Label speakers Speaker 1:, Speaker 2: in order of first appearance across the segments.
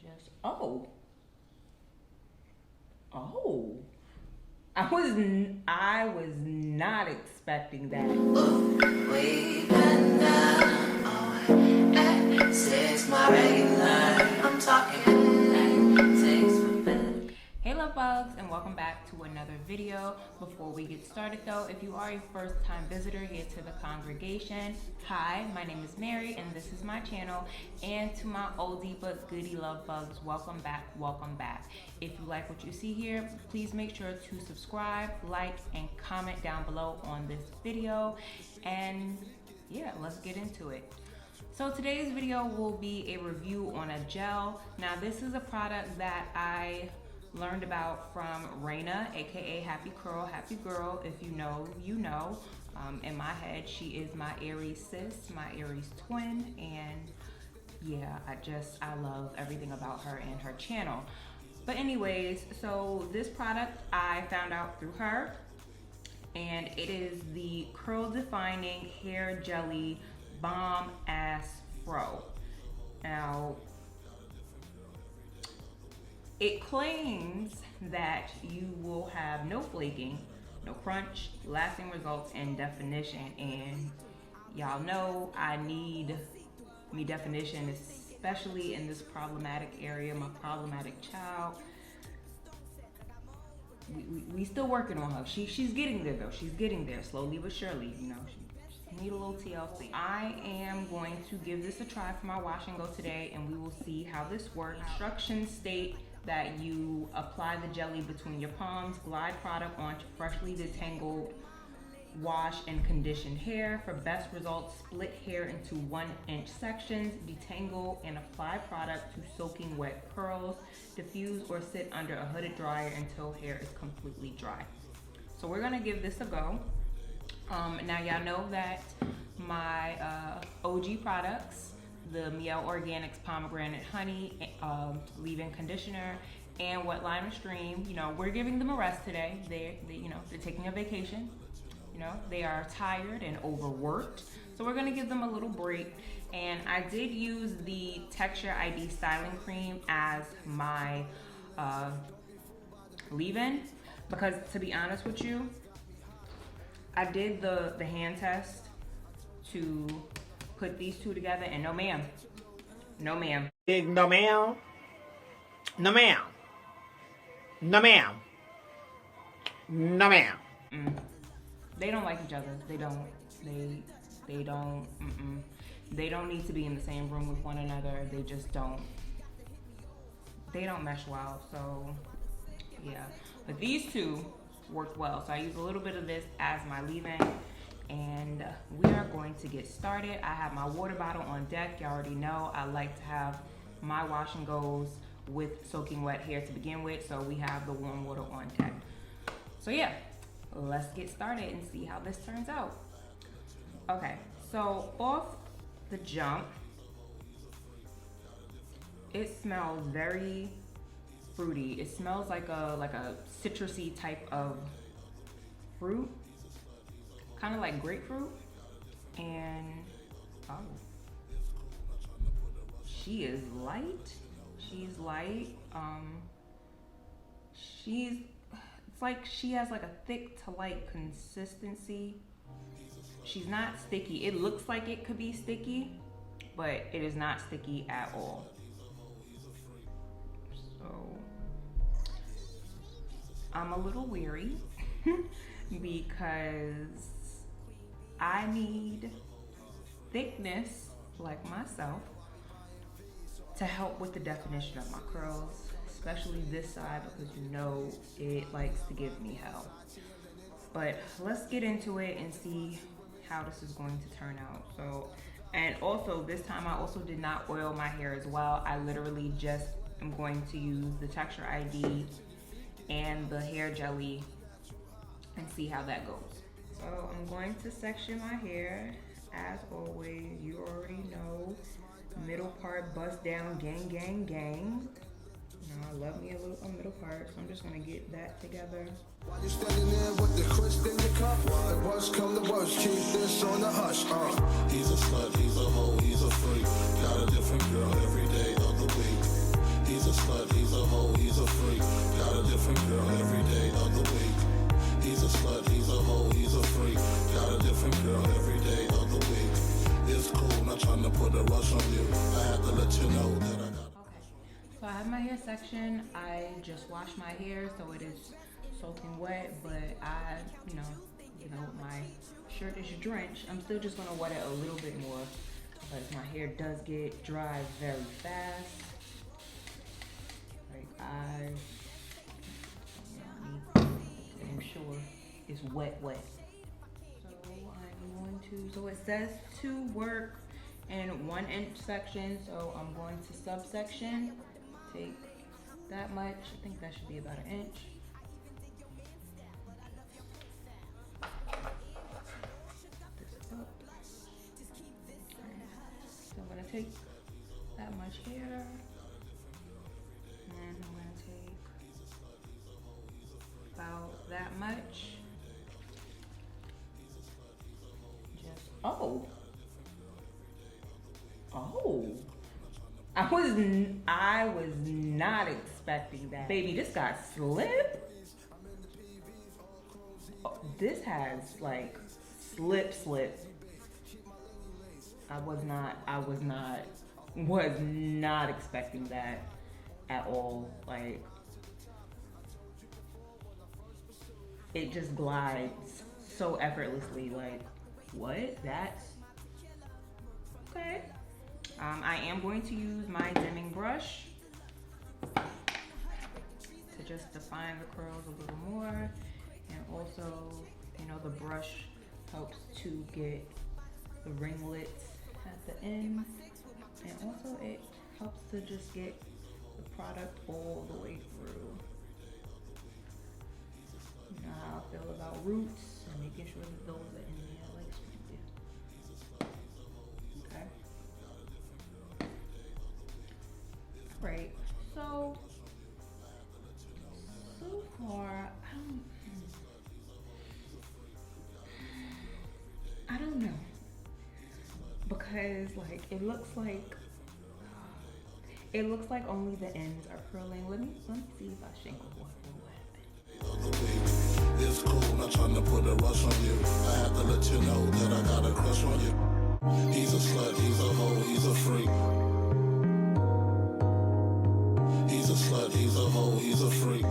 Speaker 1: just, oh. Oh. I was not expecting that.
Speaker 2: We've been down at 6, my regular. I'm talking 6 for bed.
Speaker 1: Hey Lovebugs, and welcome back to another video. Before we get started though, if you are a first-time visitor here to the congregation, hi, my name is Mary and this is my channel. And to my oldie but goodie Lovebugs, welcome back, welcome back. If you like what you see here, please make sure to subscribe, like, and comment down below on this video. And yeah, let's get into it. So today's video will be a review on a gel. Now this is a product that I learned about from Raina, aka Happy Curl, Happy Girl. If you know, you know. In my head, she is my Aries sis, my Aries twin, and yeah, I love everything about her and her channel. But anyways, so this product I found out through her, and it is the Curl Defining Hair Jelly Bomb Ass Fro. Now, it claims that you will have no flaking, no crunch, lasting results, and definition. And y'all know I need me definition, especially in this problematic area, my problematic child. We still working on her. She's getting there though. She's getting there slowly but surely. You know, she need a little TLC. I am going to give this a try for my wash and go today, and we will see how this works. Instructions state that you apply the jelly between your palms, glide product onto freshly detangled, wash and conditioned hair. For best results, split hair into 1-inch sections, detangle and apply product to soaking wet curls. Diffuse or sit under a hooded dryer until hair is completely dry. So we're gonna give this a go. Now y'all know that my OG products, the Miel Organics Pomegranate Honey leave-in conditioner and Wet Lime Stream, you know, we're giving them a rest today. They're taking a vacation. You know, they are tired and overworked, so we're gonna give them a little break. And I did use the Texture ID styling cream as my leave-in because, to be honest with you, I did the hand test to put these two together, and no ma'am. No ma'am.
Speaker 3: No ma'am. No ma'am. No ma'am. No ma'am.
Speaker 1: They don't like each other. They don't. They don't need to be in the same room with one another. They just don't. They don't mesh well. So yeah. But these two worked well. So I used a little bit of this as my leave-in. And we are going to get started. I have my water bottle on deck. You already know I like to have my wash and goes with soaking wet hair to begin with, so we have the warm water on deck. So yeah, let's get started and see how this turns out. Okay, so off the jump, it smells very fruity. It smells like a citrusy type of fruit. Kind of like grapefruit. And oh, she is light. She's light. It's like she has like a thick to light consistency. She's not sticky. It looks like it could be sticky, but it is not sticky at all. So I'm a little weary because I need thickness, like myself, to help with the definition of my curls, especially this side, because you know it likes to give me hell. But let's get into it and see how this is going to turn out. So, and also this time I also did not oil my hair as well. I literally just am going to use the Texture ID and the hair jelly and see how that goes. So I'm going to section my hair as always. You already know, middle part bust down, gang, gang, gang. You know, I love me a little middle part, so I'm just gonna get that together.
Speaker 4: While you standing there with the crisp in your cup, the worst come to worst, keep this on the hush. He's a slut, he's a hoe, he's a freak. Got a different girl every day of the week. He's slut, he's a hoe, he's a freak. Got a different girl every day of the week. He's a slut, he's a hoe, he's a freak. Got a different girl every day of the week. It's cool, not trying to put a rush on you. I had to let you know that I got.
Speaker 1: Okay, so I have my hair section. I just washed my hair, so it is soaking wet, but I, you know, my shirt is drenched. I'm still just gonna wet it a little bit more because my hair does get dry very fast. Like I'm sure it's wet. So I'm going to, so it says to work in 1 inch section, so I'm going to subsection, take that much. I think that should be about 1 inch. So I'm gonna take that much hair, and I'm gonna take about that much. Just I was not expecting that. Baby, this got slip. Oh, this has like slip. I was not expecting that at all. Like, it just glides so effortlessly. Like, what? That's okay. I am going to use my dimming brush to just define the curls a little more, and also, you know, the brush helps to get the ringlets at the end, and also it helps to just get the product all the way through. You know how I feel about roots and making sure that those are in there like smoothly. Okay. Right. So far, I don't know. Because like it looks like only the ends are curling. Let me see if I shingle what will happen.
Speaker 4: It's cool, not trying to put a rush on you. I had to let you know that I got a crush on you. He's a slut, he's a hoe, he's a freak. He's a slut, he's a hoe, he's a freak.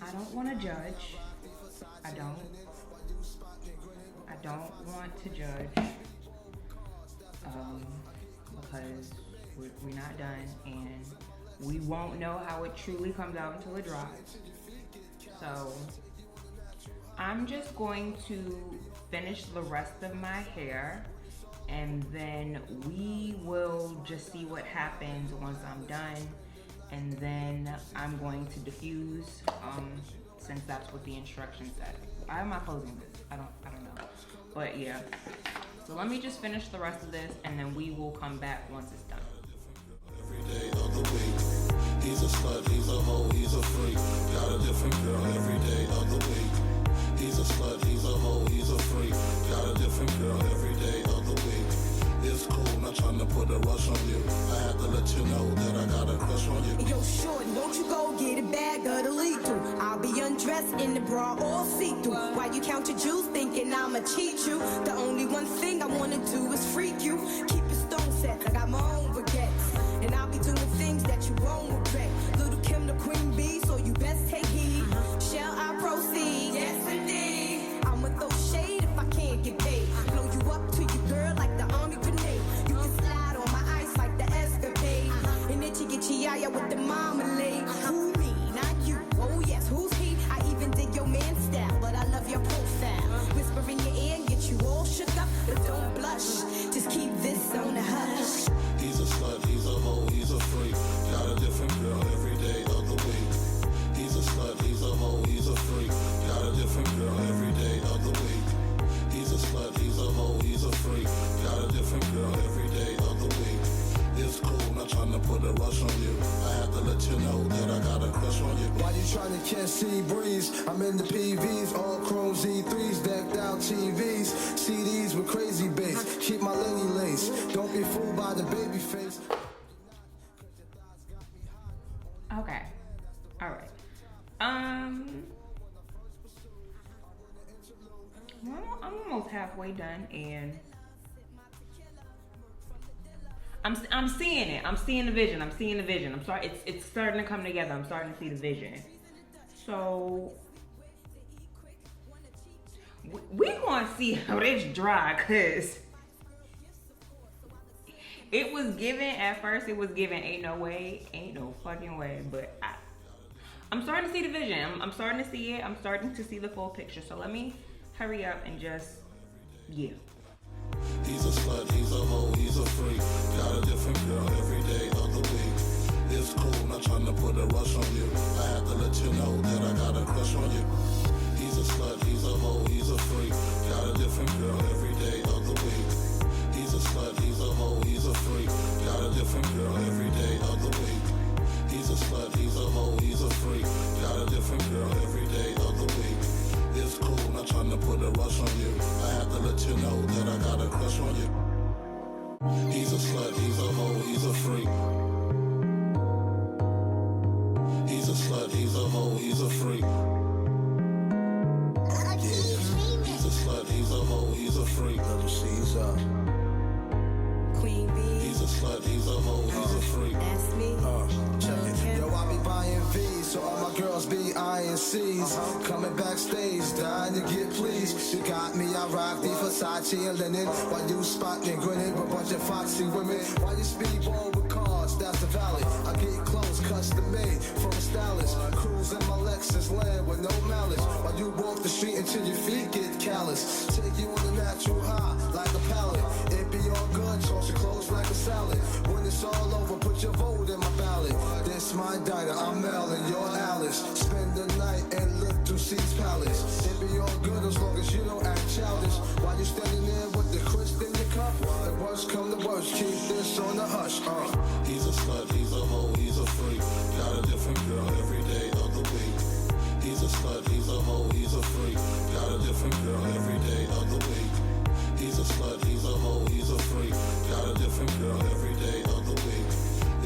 Speaker 1: I don't want to judge. I don't want to judge because we're not done, and we won't know how it truly comes out until it dries. So I'm just going to finish the rest of my hair, and then we will just see what happens once I'm done. And then I'm going to diffuse, since that's what the instructions said. Why am I closing this? I don't know. But yeah. So let me just finish the rest of this, and then we will come back once it's done.
Speaker 4: Every day of the week. He's a slut, he's a hoe, he's a freak. Got a different girl every day of the week. He's a slut, he's a hoe, he's a freak. Got a different girl every day of the week. It's cool, not trying to put a rush on you. I had to let you know that I got a crush on you.
Speaker 5: Yo, shorty, won't you go get a bag of the lethal? I'll be undressed in the bra all see-through. While you count your jewels thinking I'ma cheat you. The only one thing I wanna do is freak you. Keep your stone set, I got my own baguettes. And I'll be doing things that you won't regret. Little Kim the queen bee, so you best take heed. Shall I proceed? Yes, indeed. I'ma throw shade if I can't get paid. Blow you up to your girl like the army grenade. You can slide on my ice like the escapade. And then you get chiaya with the marmalade. Who me? Not you. Oh yes, who's he? I even dig your man style, but I love your profile. Whisper in your ear and get you all shook up, but don't blush. Just keep this on the hush.
Speaker 4: He's a slut, he's a hoe, he's a freak. Got a different girl every day of the week. He's a slut, he's a hoe, he's a freak. Got a different girl every day of the week. He's a slut, he's a hoe, he's a freak. Got a different girl every day of the week. It's cool, not trying to put a rush on you. I had to let you know that I got a crush on you.
Speaker 6: Why you trying to catch sea breeze? I'm in the PVs, all chrome Z3s, decked out TVs, CDs with crazy bass. Keep my lady lace. Don't be fooled by the baby face.
Speaker 1: Okay. All right. Well, I'm almost halfway done, and I'm seeing it. I'm seeing the vision. I'm seeing the vision. I'm sorry. It's starting to come together. I'm starting to see the vision. So we're gonna see how this dry, cause it was given at first. It was given. Ain't no way. Ain't no fucking way. But I'm starting to see the vision. I'm starting to see it. I'm starting to see the full picture. So let me hurry up and just, yeah.
Speaker 4: He's a slut, he's a hoe, he's a freak. Got a different girl every day of the week. It's cool, not trying to put a rush on you. I had to let you know that I got a crush on you. He's a slut, he's a hoe, he's a freak. Got a different girl every day of the week. He's a slut, he's a hoe, he's a freak. Got a different girl every day of the week. He's a slut, he's a hoe, he's a freak. Got a different girl every day of the week. It's cool, not trying to put a rush on you. I had to let you know that I got a crush on you. He's a slut, he's a hoe, he's a freak. He's a slut, he's a hoe, he's a freak. He's a slut, he's a hoe, he's a freak.
Speaker 6: Little Caesar.
Speaker 5: Queen Bee,
Speaker 4: He's a slut, he's a hoe, he's a freak.
Speaker 5: that's me.
Speaker 6: Check it. Yo, I be buying V's, so all my girls be eyeing C's. Coming backstage, dying to get pleased. You got me, I rock the Versace and linen. While you spotting, grinning with a bunch of foxy women. While you speedball with cars, that's the valley. I get clothes custom made from stylists. Cruise in my Lexus land with no malice. While you walk the street until your feet get callous. Take you on a natural high, like a pallet. It be all good, toss your clothes like a salad. When it's all over, put your vote in my ballot. This my diner, I'm Mel and you're Alice. Spend the night and look through C's Palace. It be all good as long as you don't act childish. While you standing there with the crisp in your cup. The worst come to worst, keep this on the hush.
Speaker 4: He's a slut, he's a hoe, he's a freak. Got a different girl every day of the week. He's a slut, he's a hoe, he's a freak. Got a different girl every day of the week. He's a slut, he's a hoe, he's a freak. Got a different girl every day of the week.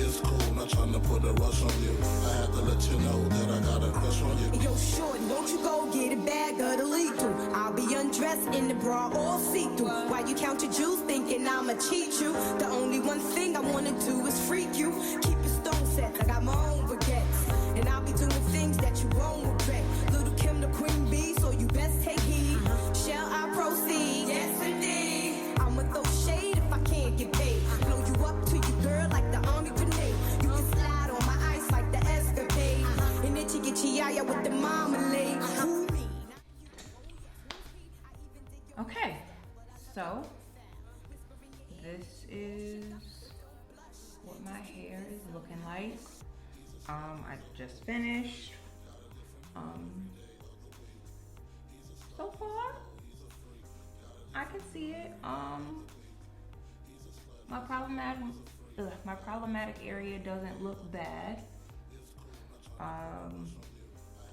Speaker 4: It's cool, not trying to put a rush on you. I had to let you know that I got a crush on you.
Speaker 5: Yo, shorty, won't you go get a bag of the lethal? I'll be undressed in the bra, all see-through. While you count your jewels, thinking I'ma cheat you. The only one thing I wanna do is freak you. Keep your stone set, I got my own baguettes. And I'll be doing things that you won't regret. Little Kim the queen bee, so you best take heed. Shall I proceed? Yes, indeed. I'ma throw shade if I can't get paid. Blow you up to your girl like the army grenade. You can slide on my ice like the escapade. And itchy get chiaya with the marmalade.
Speaker 1: Okay, so this is what my hair is looking like. I just finished. So far, I can see it. My problematic area doesn't look bad.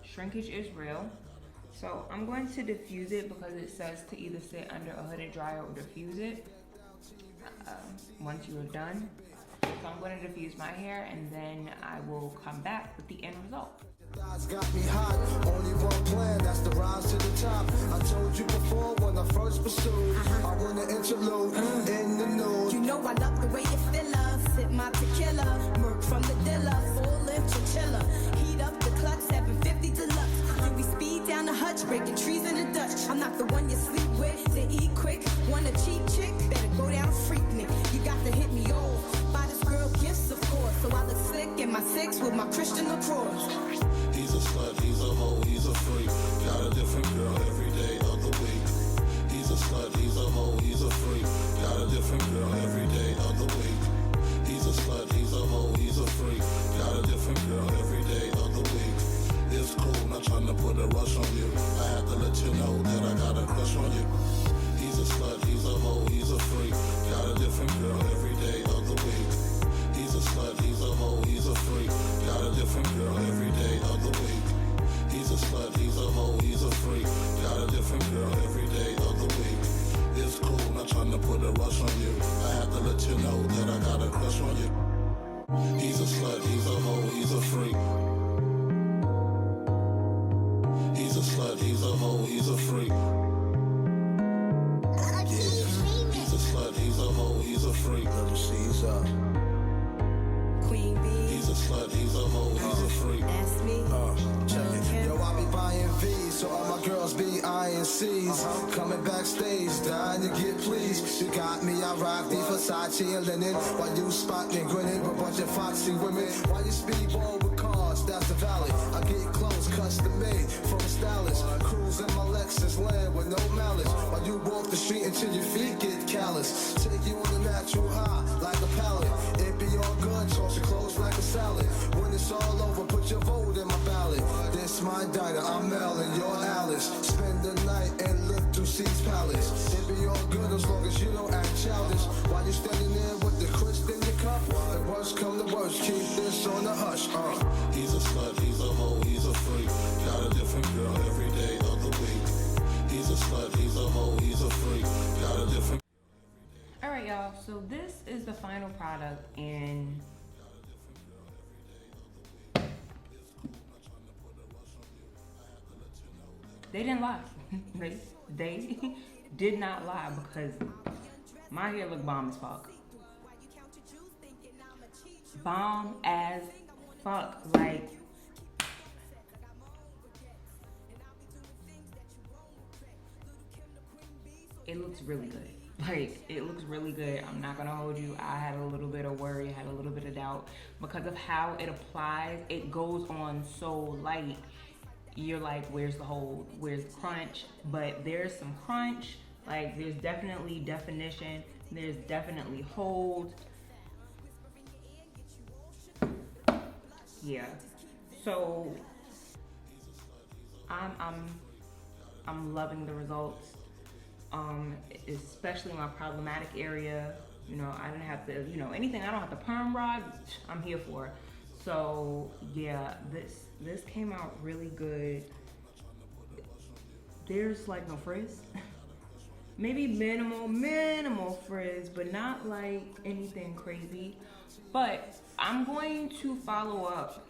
Speaker 1: Shrinkage is real. So I'm going to diffuse it because it says to either sit under a hooded dryer or diffuse it once you are done. So I'm going to diffuse my hair and then I will come back with the end result.
Speaker 6: God's got me hot, only one plan, that's the rise to the top. I told you before when I first pursued, I want to interlude in the nude.
Speaker 5: You know I love the way you feel us. Sip my tequila, murk from the dealer, full lift chinchilla. Heat up the clutch, 750 deluxe. Then we speed down the hutch, breaking trees in the Dutch. I'm not the one you sleep with, to eat quick. Want a cheap chick? Better go down and freak me. You got to hit me off. Buy this girl gifts, of course. So I look slick in my six with my Christian LaCroix.
Speaker 4: He's a slut, he's a hoe, he's a freak. Got a different girl every day of the week. He's a slut, he's a hoe, he's a freak. Got a different girl every day of the week. He's a slut, he's a hoe, he's a freak. Got a different girl every day of the week. It's cool, not trying to put a rush on you. I had to let you know that I got a crush on you. He's a slut, he's a hoe, he's a freak. Got a different girl every day of the week. He's a slut, he's a hoe.
Speaker 6: be INCs. Coming backstage, dying to get pleased. You got me, I rock the Versace and linen. While you spotting, grinning with a bunch of foxy women. While you speedball with cars, that's the valley. I get clothes custom made from a stylist. Cruise in my Lexus land with no malice. While you walk the street until your feet get callous. Take you on the natural high like a pallet. It be all good, toss your clothes like a salad. When it's all over, put your vote in my ballot. This my diner, I'm Mel and you're Alice. Spend the night and look through C's palace. It be all good as long as you don't act childish. While you standing there with the crisp in your cup. The worst come to worst, keep this on the hush.
Speaker 4: He's a slut, he's a hoe, he's a freak. Got a different girl every day of the week. He's a slut, he's a hoe, he's a freak. Got a different.
Speaker 1: All right, y'all. So this is the final product, and they didn't lie. They did not lie, because my hair look bomb as fuck. Bomb as fuck. Like, it looks really good. Like, it looks really good. I'm not gonna hold you. I had a little bit of worry, I had a little bit of doubt because of how it applies. It goes on so light. You're like, where's the hold? Where's the crunch? But there's some crunch. Like, there's definitely definition. There's definitely hold. Yeah. So I'm loving the results. Especially my problematic area. You know, I didn't have to, you know, anything I don't have to perm rod, I'm here for. So yeah, this came out really good. There's like no frizz. Maybe minimal frizz, but not like anything crazy. But I'm going to follow up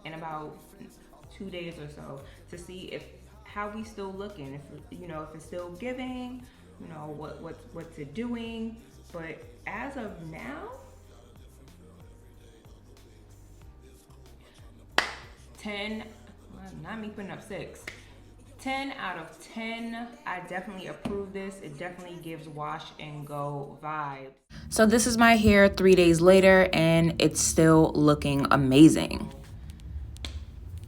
Speaker 1: in about 2 days or so to see if how we still looking, if you know, if it's still giving, you know, what's it doing. But as of now, 10, not me putting up 6, 10 out of 10. I definitely approve this. It definitely gives wash and go vibes. So this is my hair 3 days later, and it's still looking amazing.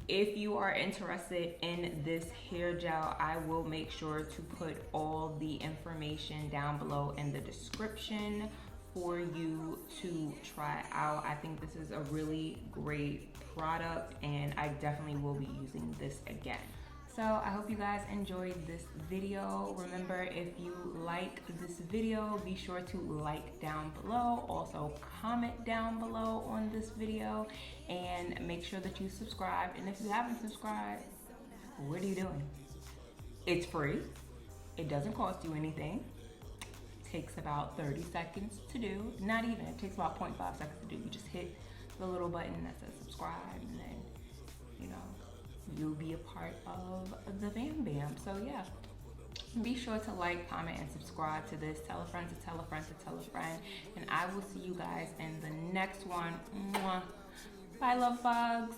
Speaker 1: If you are interested in this hair gel, I will make sure to put all the information down below in the description for you to try out. I think this is a really great product, and I definitely will be using this again. So I hope you guys enjoyed this video. Remember, if you like this video, be sure to like down below. Also comment down below on this video, and make sure that you subscribe. And if you haven't subscribed, what are you doing? It's free. It doesn't cost you anything. It takes about 30 seconds to do. Not even, it takes about 0.5 seconds to do. You just hit the little button that says subscribe, and then, you know, you'll be a part of the Bam Bam. So yeah, be sure to like, comment, and subscribe to this. Tell a friend to tell a friend to tell a friend. And I will see you guys in the next one. Mwah. Bye, Lovebugs.